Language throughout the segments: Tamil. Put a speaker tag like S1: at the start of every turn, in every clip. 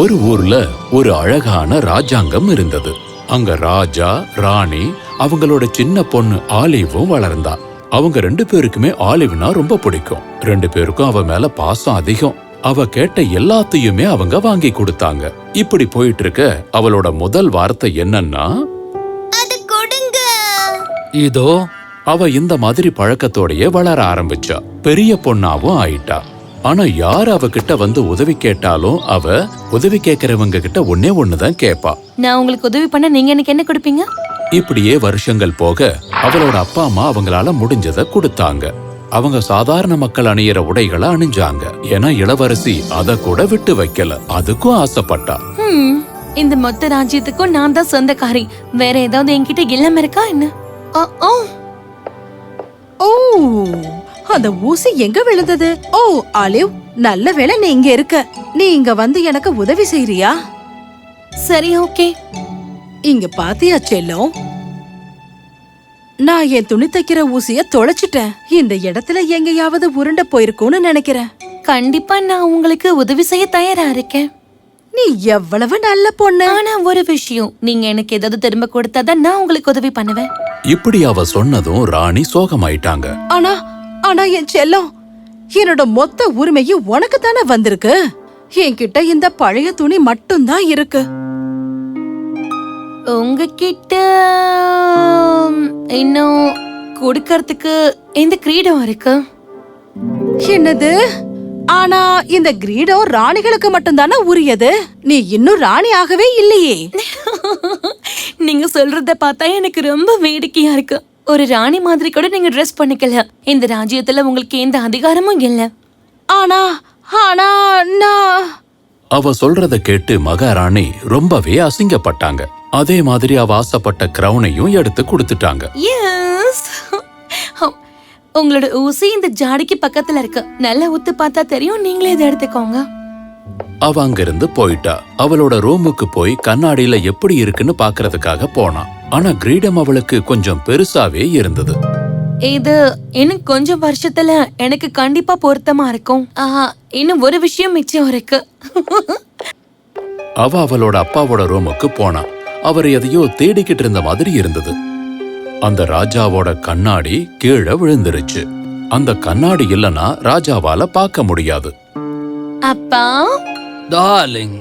S1: ஒரு ஊர்ல ஒரு அழகான ராஜாங்கம் இருந்தது. அங்க ராஜா, ராணி, அவங்களோட சின்ன பொண்ணு ஆலிவும் வளர்ந்தா. அவங்க 2 பேருக்குமே ஆலிவ்னா ரொம்ப பிடிக்கும். 2 பேருக்கும் அவ மேல பாசம் அதிகம். அவ கேட்ட எல்லாத்தையுமே அவங்க வாங்கி கொடுத்தாங்க. இப்படி போயிட்டு இருக்க அவளோட முதல் வார்த்தை என்னன்னா,
S2: அது கொடுங்க.
S1: இதோ. அவ இந்த மாதிரி பழக்கத்தோடயே வளர ஆரம்பிச்சா. பெரிய பொண்ணாவும் ஆயிட்டா. ஆனா யார் அவகிட்ட வந்து உதவி கேட்டாலும் அவ உதவி கேட்கறவங்க கிட்ட ஒண்ணுதான் கேப்பா.
S2: நான் உங்களுக்கு உதவி பண்ண நீங்க எனக்கு என்ன கொடுப்பீங்க?
S1: இப்படியே வருஷங்கள் போக அவளோட அப்பா அம்மா அவங்களால முடிஞ்சதை கொடுத்தாங்க. அவங்க சாதாரண மக்கள் அணியிற உடைகளை அணிஞ்சாங்க. ஏன்னா இளவரசி அத கூட விட்டு வைக்கல. அதுக்கும் ஆசைப்பட்டா.
S2: இந்த மொத்த ராஜ்யத்துக்கும் நான் தான் சொந்தக்காரி. வேற ஏதாவது என்கிட்ட இல்லாம இருக்கா என்ன?
S3: ஓ, அந்த ஊசி எங்க விழுந்தது? ஓ ஆலிவ், நல்ல வேளை நீ இங்க இருக்க. நீ இங்க வந்து எனக்கு உதவி செய்யறியா?
S2: சரி, ஓகே.
S3: இங்க பாத்தியா செல்லம், நான் என் துணி தைக்கிற ஊசிய தொலைச்சிட்டேன். இந்த இடத்துல எங்கயாவது உருண்ட போயிருக்கும்னு நினைக்கிறேன்.
S2: கண்டிப்பா நான் உங்களுக்கு உதவி செய்ய தயாரா இருக்கேன்.
S3: நீ எவ்வளவு நல்ல பொண்ணு.
S2: ஆனா ஒரு விஷயம், நீங்க எனக்கு ஏதாவது திரும்ப கொடுத்தாதான் நான் உங்களுக்கு உதவி பண்ணுவேன்.
S1: இப்படி அவ சொன்னதும் ராணி சோகமாயிட்டாங்க.
S3: ஆனா என் செல்லம், என்னோட மொத்த உரிமையும் உனக்கு தானே வந்திருக்கு. என்கிட்ட இந்த பழைய துணி மட்டும்தான் இருக்கு.
S2: உங்ககிட்ட இன்னும் கொடுக்கறதுக்கு இந்த கிரீடம் இருக்கு.
S3: என்னது? ஆனா இந்த கிரீடம் ராணிகளுக்கு மட்டும்தானே உரியது. நீ இன்னும் ராணி ஆகவே இல்லையே.
S2: நீங்க சொல்றத பார்த்தா எனக்கு ரொம்ப வேடிக்கையா இருக்கு. ஒரு ராணி மாதிரி கூட நீங்க ட்ரெஸ் பண்ணிக்கல. இந்த ராஜ்யத்துல உங்களுக்கு எந்த அதிகாரமும் இல்ல.
S3: ஆனா நான்
S1: அவ சொல்றத கேட்டு மகாராணி ரொம்பவே அசிங்கப்பட்டாங்க. அதே மாதிரி அவ ஆசைப்பட்ட கிரவுனையும் எடுத்து கொடுத்துட்டாங்க.
S2: எஸ், உங்களோட ஊசி இந்த ஜாடிக்கு பக்கத்துல இருக்கு. நல்லா உத்து பார்த்தா தெரியும். நீங்களே இதை எடுத்துக்கோங்க.
S1: அவ அங்கிருந்து போயிட்டா. அவளோட ரூமுக்கு போய் கண்ணாடியில எப்படி இருக்குன்னு பாக்குறதுக்காக போனா. ஆனா கிரீடம் அவளுக்கு கொஞ்சம் பெருசாவே இருந்தது.
S2: இது இன்னும் கொஞ்சம் வருஷத்துல எனக்கு கண்டிப்பா பொருத்தமா இருக்கும். இன்னும் ஒரு விஷயம் மிச்சம் இருக்கு.
S1: அவ அவளோட அப்பாவோட ரூமுக்கு போனா. அவர் எதையோ தேடிக்கிட்டு இருந்த மாதிரி இருந்தது. அந்த ராஜாவோட கண்ணாடி கீழே விழுந்துருச்சு. அந்த கண்ணாடி இல்லனா ராஜாவால பார்க்க முடியாது.
S2: அப்பா,
S4: டார்லிங்,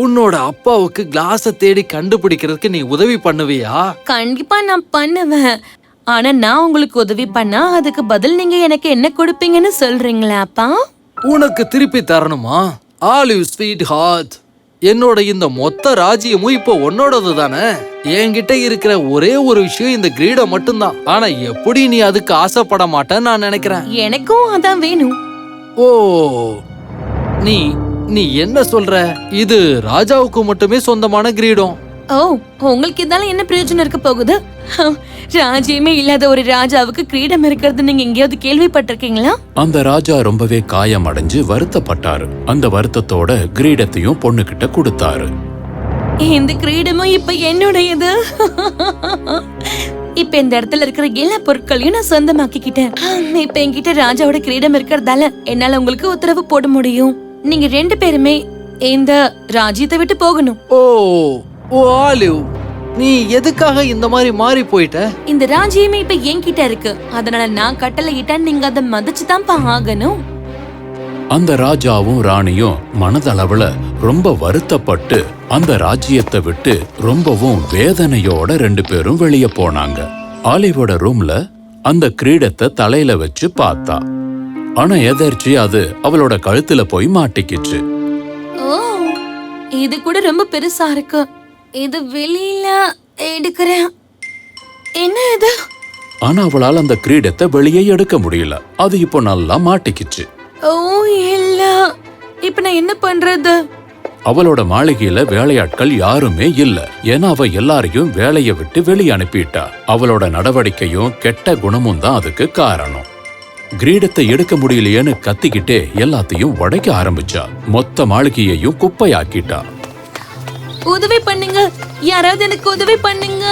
S4: உன்னோட அப்பாவுக்கு கிளாஸ தேடி கண்டுபிடிக்கிறதுக்கு நீ உதவி பண்ணுவியா?
S2: கண்டிப்பா நான் பண்ணுவேன். ஆனா நான் உங்களுக்கு உதவி பண்ணா அதுக்கு பதில் நீங்க எனக்கு என்ன கொடுப்பீங்கன்னு சொல்றீங்களா அப்பா?
S4: உனக்கு திருப்பி தரணுமா? ஆலிவ் ஸ்வீட் ஹார்ட், என்னோட இந்த மொத்த ராஜ்யமும் இப்போ உன்னோடது தானே. என்கிட்ட இருக்கிற ஒரே ஒரு விஷயம் இந்த கிரீடம் மட்டும்தான். ஆனா எப்படி நீ அதுக்கு ஆசைப்பட மாட்டேன்னு நான் நினைக்கிறேன்.
S2: எனக்கும் அதான் வேணும்.
S4: ஓ, நீ என்ன சொல்ற? இது ராஜாவுக்கு மட்டுமே சொந்தமான கிரீடம்.
S2: ஓ, உங்களுக்கு இதால என்ன பிரயோஜனம் இருக்க போகுது? ராஜ்யமே இல்லாத ஒரு ராஜாவுக்கு கிரீடம் இருக்கிறது நீங்க எங்கேயாவது கேள்விப்பட்டிருக்கீங்களா?
S1: அந்த ராஜா ரொம்பவே காயம் அடைஞ்சு வருத்தப்பட்டாரு. அந்த வருத்தத்தோட கிரீடத்தையும் பொண்ணுகிட்ட கொடுத்தாரு.
S2: இந்த கிரீடமும் இப்ப என்னுடையது. இப்ப இந்த இடத்துல இருக்கிற எல்லா பொருட்களையும் நான் சொந்தமாக்கிக்கிட்டேன். இப்ப என்கிட்ட ராஜாவோட கிரீடம் இருக்கிறதால என்னால உங்களுக்கு உத்தரவு போட முடியும். நீங்க 2 பேருமே இந்த ராஜ்யத்தை விட்டு போகணும்.
S4: ஓ ஆலிவ், நீ எதுக்காக இந்த மாதிரி மாறி போயிட்ட?
S2: இந்த ராஜ்யமே இப்ப என்கிட்ட இருக்கு. அதனால நான் கட்டளை இட்டா நீங்க அதை மதிச்சுதான் ஆகணும்.
S1: அந்த ராஜாவும் ராணியும் மனதளவுல ரொம்ப வருத்தப்பட்டு அந்த ராஜ்யத்தை விட்டு ரொம்பவும் வேதனையோட 2 பேரும் வெளியே போனாங்க. ஆலிவோட ரூம்ல அந்த கிரீடத்தை தலையில வச்சு பார்த்தா. ஆனா எதர்ச்சி அது அவளோட கழுத்துல போய் மாட்டிக்கிச்சு.
S2: ஓ, இது கூட ரொம்ப பெருசா இருக்கு. இது வெளியில எடுக்கிறேன். என்ன இது?
S1: ஆனா அவளால் அந்த கிரீடத்தை வெளியே எடுக்க முடியல. அது இப்போ நல்லா மாட்டிக்கிச்சு.
S2: ஓ இல்ல, இப்ப நான் என்ன பண்றது?
S1: அவளோட மாளிகையில வேலையாட்கள் யாருமே இல்ல. ஏன்னா அவ எல்லாரையும் வேலையை விட்டு வெளியே அனுப்பிட்டா. அவளோட நடவடிக்கையும் கெட்ட குணமும் தான் அதுக்கு காரணம். கிரீடத்தை எடுக்க முடியலையேன்னு கத்திக்கிட்டே எல்லாத்தையும் உடைக்க ஆரம்பிச்சா. மொத்த மாளிகையையும் குப்பையாக்கிட்டா.
S2: உதவி பண்ணுங்க, யாராவது எனக்கு உதவி பண்ணுங்க.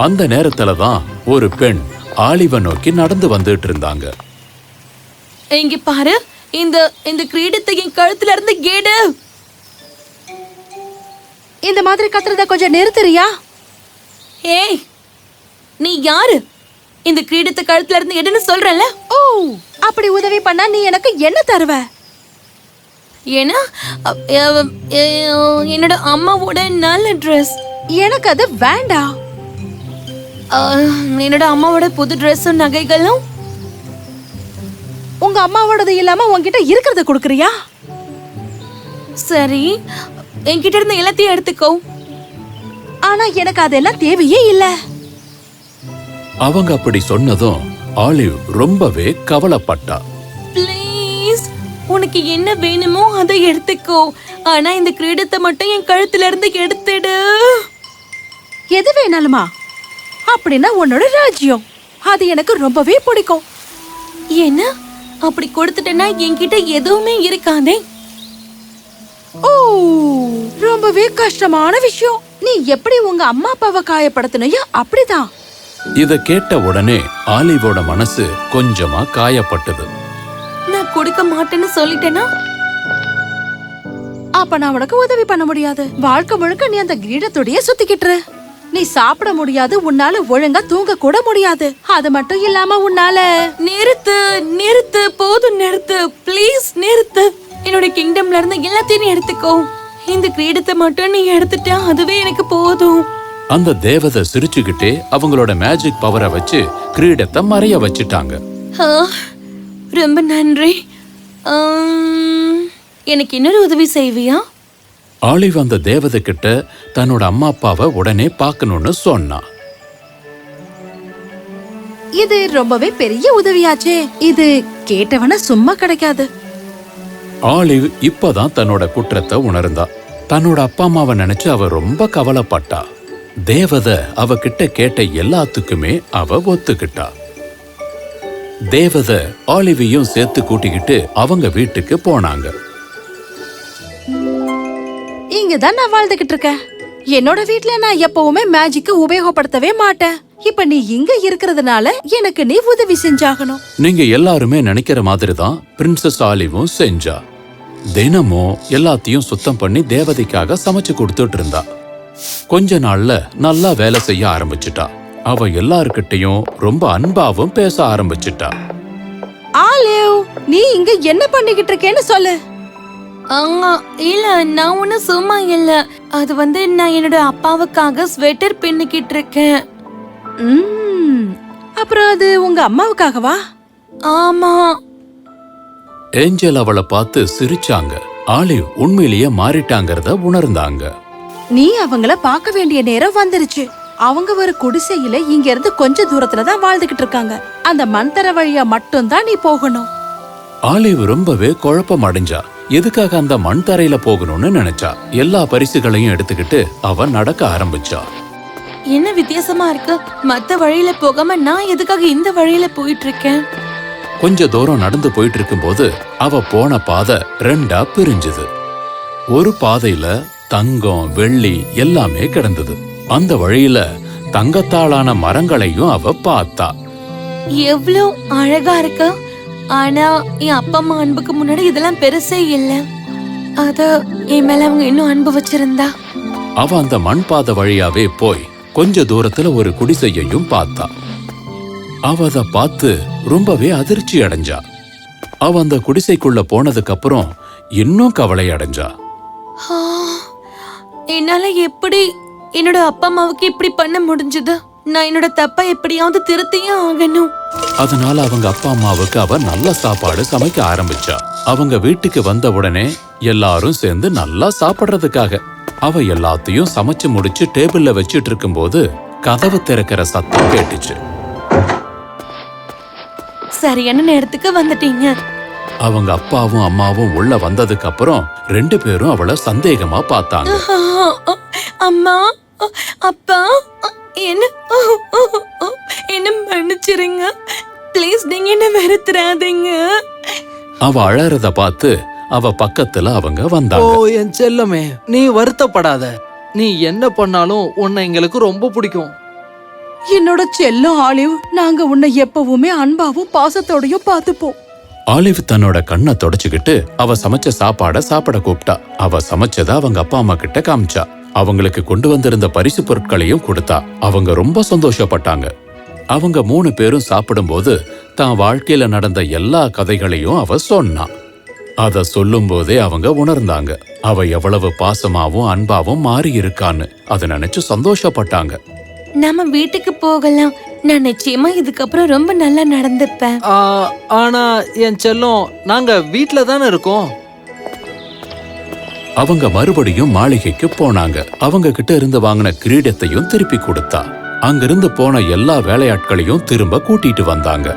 S1: அந்த நேரத்துலதான் ஒரு பெண் ஆலிவ நோக்கி நடந்து வந்துட்டு இருந்தாங்க.
S2: இங்க பாரு, இந்த இந்த கிரீடத்தை என் கழுத்துல இருந்து எடு.
S3: இந்த மாதிரி கத்துறத கொஞ்சம் நிறுத்துறியா?
S2: ஏய், நீ யாரு? இந்த கிரீடத்தை கழுத்துல இருந்து எடுன்னு சொல்றல.
S3: ஓ, அப்படி உதவி பண்ணா நீ எனக்கு என்ன தருவ?
S2: ஏன்னா என்னோட அம்மாவோட நல்ல ட்ரெஸ்.
S3: எனக்கு அது வேண்டாம்.
S2: என்னோட அம்மாவோட புது ட்ரெஸ்ஸும் நகைகளும்.
S3: உங்க அம்மாவோடது இல்லாம உன்கிட்ட இருக்கிறத கொடுக்கறியா?
S2: சரி, என்கிட்ட இருந்து எல்லாத்தையும் எடுத்துக்கோ.
S3: ஆனா எனக்கு அதெல்லாம் தேவையே இல்ல.
S1: அவங்க அப்படி சொன்னதும் ஆலிவ் ரொம்பவே கவலைப்பட்டா.
S2: ப்ளீஸ், உனக்கு என்ன வேணுமோ அதை எடுத்துக்கோ. ஆனா இந்த கிரீடத்தை மட்டும் என் கழுத்துல இருந்து எடுத்துடு.
S3: எது வேணாலுமா? அப்படின்னா உன்னோட ராஜ்யம், அது எனக்கு ரொம்பவே பிடிக்கும்.
S2: என்ன, அப்படி கொடுத்துட்டேன்னா என்கிட்ட எதுவுமே இருக்காதே.
S3: ஓ, ரொம்பவே கஷ்டமான விஷயம். நீ எப்படி உங்க அம்மா அப்பாவை காயப்படுத்தினையோ அப்படிதான்.
S1: இத கேட்ட உடனே ஆலிவோட மனசு கொஞ்சமா காயப்பட்டது.
S2: நான் கொடுக்க மாட்டேன்னு சொல்லிட்டேனா?
S3: அப்ப நான் உனக்கு உதவி பண்ண முடியாது. வாழ்க்கை முழுக்க நீ அந்த கிரீடத்தோடயே சுத்திக்கிட்டு. நீ சாப்பிட முடியாது, உன்னால ஒழுங்கா தூங்க கூட முடியாது. அது மட்டும் இல்லாம உன்னால
S2: நிறுத்து நிறுத்து, போதும் நிறுத்து, ப்ளீஸ் நிறுத்து. என்னோட கிங்டம்ல இருந்து எல்லாத்தையும் நீ எடுத்துக்கோ. இந்த கிரீடத்தை மட்டும் நீ எடுத்துட்டா அதுவே எனக்கு போதும்.
S1: அந்த தேவதை சிரிச்சுக்கிட்டே அவங்களோட மேஜிக் பவரை வச்சு கிரீடத்தை மறைய வச்சுட்டாங்க.
S2: ரொம்ப நன்றி. எனக்கு இன்னொரு உதவி செய்வியா?
S1: ஆலிவ் அந்த தேவதை கிட்ட தன்னோட அம்மா அப்பாவை உடனே பார்க்கணும்னு சொன்னா.
S3: இது ரொம்பவே பெரிய உதவியாச்சே. இது கேட்டவன சும்மா கிடைக்காது.
S1: ஆலிவ் இப்பதான் தன்னோட குற்றத்தை உணர்ந்தா. தன்னோட அப்பா அம்மாவை நினைச்சு அவ ரொம்ப கவலைப்பட்டா. தேவதை அவகிட்ட கேட்ட எல்லாத்துக்குமே அவ ஒத்துக்கிட்டா. தேவதை ஆலிவையும் சேர்த்து கூட்டிக்கிட்டு அவங்க வீட்டுக்கு போனாங்க.
S3: இங்கதான் நான் வாழ்ந்துகிட்டு இருக்கேன். என்னோட வீட்ல நான் எப்பவுமே மேஜிக்க உபயோகப்படுத்தவே மாட்டேன். இப்ப நீ இங்க இருக்கிறதுனால எனக்கு நீ உதவி செஞ்சாகணும்.
S1: நீங்க எல்லாருமே நினைக்கிற மாதிரி தான் பிரின்சஸ் ஆலிவும் செஞ்சா. தினமும் எல்லாத்தையும் சுத்தம் பண்ணி தேவதைக்காக சமைச்சு கொடுத்துட்டு இருந்தா. கொஞ்ச நாள்ல நல்லா வேலை செய்ய ஆரம்பிச்சிட்டா. அவ எல்லார்கிட்டையும் ரொம்ப அன்பாவும் பேச ஆரம்பிச்சிட்டா.
S3: ஆலிவ், நீ இங்க என்ன பண்ணிக்கிட்டு இருக்கேன்னு சொல்லு.
S2: இல்ல, நான் ஒன்னும் சும்மா இல்ல. அது நான் என்னோட அப்பாவுக்காக ஸ்வெட்டர் பின்னிக்கிட்டு இருக்கேன்.
S3: அப்புறம் அது உங்க அம்மாவுக்காகவா?
S2: ஆமா.
S1: ஏஞ்சல் அவளை பார்த்து சிரிச்சாங்க. ஆலிவ் உண்மையிலேயே மாறிட்டாங்கிறத உணர்ந்தாங்க.
S3: நீ அவங்கள பார்க்க வேண்டிய நேரம் வந்துருச்சு. அவங்க ஒரு குடிசையில இங்க இருந்து கொஞ்ச தூரத்துல தான் வாழ்ந்துகிட்டு இருக்காங்க. அந்த மண்தர வழியா மட்டும் தான் நீ போகணும்.
S1: ஆலிவ் ரொம்பவே குழப்பம் அடைஞ்சா. எதுக்காக அந்த மண் தரையில போகணும்னு நினைச்சா. எல்லா பரிசுகளையும் எடுத்துக்கிட்டு அவ நடக்க ஆரம்பிச்சா.
S2: என்ன வித்தியாசமா இருக்கு? மத்த வழியில போகாம நான் எதுக்காக இந்த வழியில போயிட்டு இருக்கேன்?
S1: கொஞ்ச தூரம் நடந்து போயிட்டு இருக்கும்போது அவ போன பாதை ரெண்டா பிரிஞ்சுது. ஒரு பாதையில தங்கம், வெள்ளி எல்லாமே கிடந்தது. அந்த வழியில தங்கத்தாலான மரங்களையும் அவ பார்த்தா.
S2: எவ்வளவு அழகா இருக்கு. ஆனா என் அப்பா அம்மா அன்புக்கு முன்னாடி இதெல்லாம் பெருசே இல்ல. அத என் மேல அவங்க இன்னும் அன்பு வச்சிருந்தா.
S1: அவ அந்த மண் பாதை வழியாவே போய் கொஞ்ச தூரத்துல ஒரு குடிசையையும் பார்த்தா. அவ அத பார்த்து ரொம்பவே அதிர்ச்சி அடைஞ்சா. அவ அந்த குடிசைக்குள்ள போனதுக்கு அப்புறம் இன்னும் கவலை அடைஞ்சா.
S2: என்னால எப்படி என்னோட அப்பா அம்மாவுக்கு இப்படி பண்ண முடிஞ்சது? நான் என்னோட தப்பை எப்படியாவது திருத்தியே ஆகணும்.
S1: அதனால அவங்க அப்பா அம்மாவுக்கு அவ நல்ல சாப்பாடு சமைக்க ஆரம்பிச்சா. அவங்க வீட்டுக்கு வந்த உடனே எல்லாரும் சேர்ந்து நல்லா சாப்பிடுறதுக்காக அவ எல்லாத்தையும் சமைச்சு முடிச்சு டேபிள்ல வச்சிட்டு இருக்கும்போது கதவு திறக்கிற சத்தம் கேட்டுச்சு.
S2: சரியான நேரத்துக்கு வந்துட்டீங்க.
S1: அவங்க அப்பாவும் அம்மாவும் உள்ள வந்ததுக்கு அப்புறம் ரெண்டு பேரும் அவளை சந்தேகமா பார்த்தாங்க.
S2: அம்மா, அப்பா, என்ன என்ன மன்னிச்சிருங்க. ப்ளீஸ், நீங்க என்ன வெறுத்துறாதீங்க.
S1: அவ அழறத பார்த்து அவ பக்கத்துல அவங்க
S4: ஓ
S1: வந்தாங்க.
S4: என் செல்லமே, நீ வருத்தப்படாத. நீ என்ன பண்ணாலும் உன்னை எங்களுக்கு ரொம்ப பிடிக்கும்.
S3: என்னோட செல்லம் ஆலிவ், நாங்க உன்னை எப்பவுமே அன்பாவும் பாசத்தோடயும் பார்த்துப்போம்.
S1: ஆலிவ் தன்னோட கண்ணை தொடச்சுக்கிட்டு அவ சமைச்ச சாப்பாட சாப்பிட கூப்பிட்டா. அவ சமைச்சத அவங்க அப்பா அம்மா கிட்ட காமிச்சா. அவங்களுக்கு கொண்டு வந்திருந்த பரிசு பொருட்களையும் கொடுத்தா. அவங்க ரொம்ப சந்தோஷப்பட்டாங்க. அவங்க 3 பேரும் சாப்பிடும்போது தான் வாழ்க்கையில நடந்த எல்லா கதைகளையும் அவ சொன்னா. அத சொல்லும் போதே அவங்க உணர்ந்தாங்க அவ எவ்வளவு பாசமாவும் அன்பாவும் மாறி இருக்கான்னு. அதை நினைச்சு சந்தோஷப்பட்டாங்க.
S2: நாம வீட்டுக்கு போகலாம். நான் நிச்சயமா இதுக்கப்புறம் ரொம்ப நல்லா நடந்துப்பேன்.
S4: ஆனா என் செல்லம், நாங்க வீட்ல தானே இருக்கோம்.
S1: அவங்க மறுபடியும் மாளிகைக்கு போனாங்க. அவங்க கிட்ட இருந்து வாங்கின கிரீடத்தையும் திருப்பி கொடுத்தா. அங்கிருந்து போன எல்லா வேலையாட்களையும் திரும்ப கூட்டிட்டு வந்தாங்க.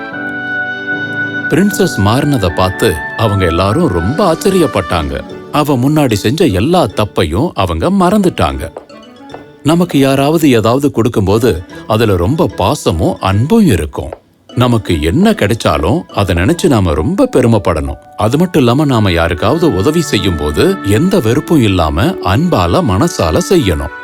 S1: பிரின்சஸ் மாறினதை பார்த்து அவங்க எல்லாரும் ரொம்ப ஆச்சரியப்பட்டாங்க. அவ முன்னாடி செஞ்ச எல்லா தப்பையும் அவங்க மறந்துட்டாங்க. நமக்கு யாராவது ஏதாவது கொடுக்கும்போது அதுல ரொம்ப பாசமும் அன்பும் இருக்கும். நமக்கு என்ன கிடைச்சாலும் அதை நினைச்சு நாம ரொம்ப பெருமைப்படணும். அது மட்டும் இல்லாம நாம யாருக்காவது உதவி செய்யும் போது எந்த வெறுப்பும் இல்லாம அன்பால மனசால செய்யணும்.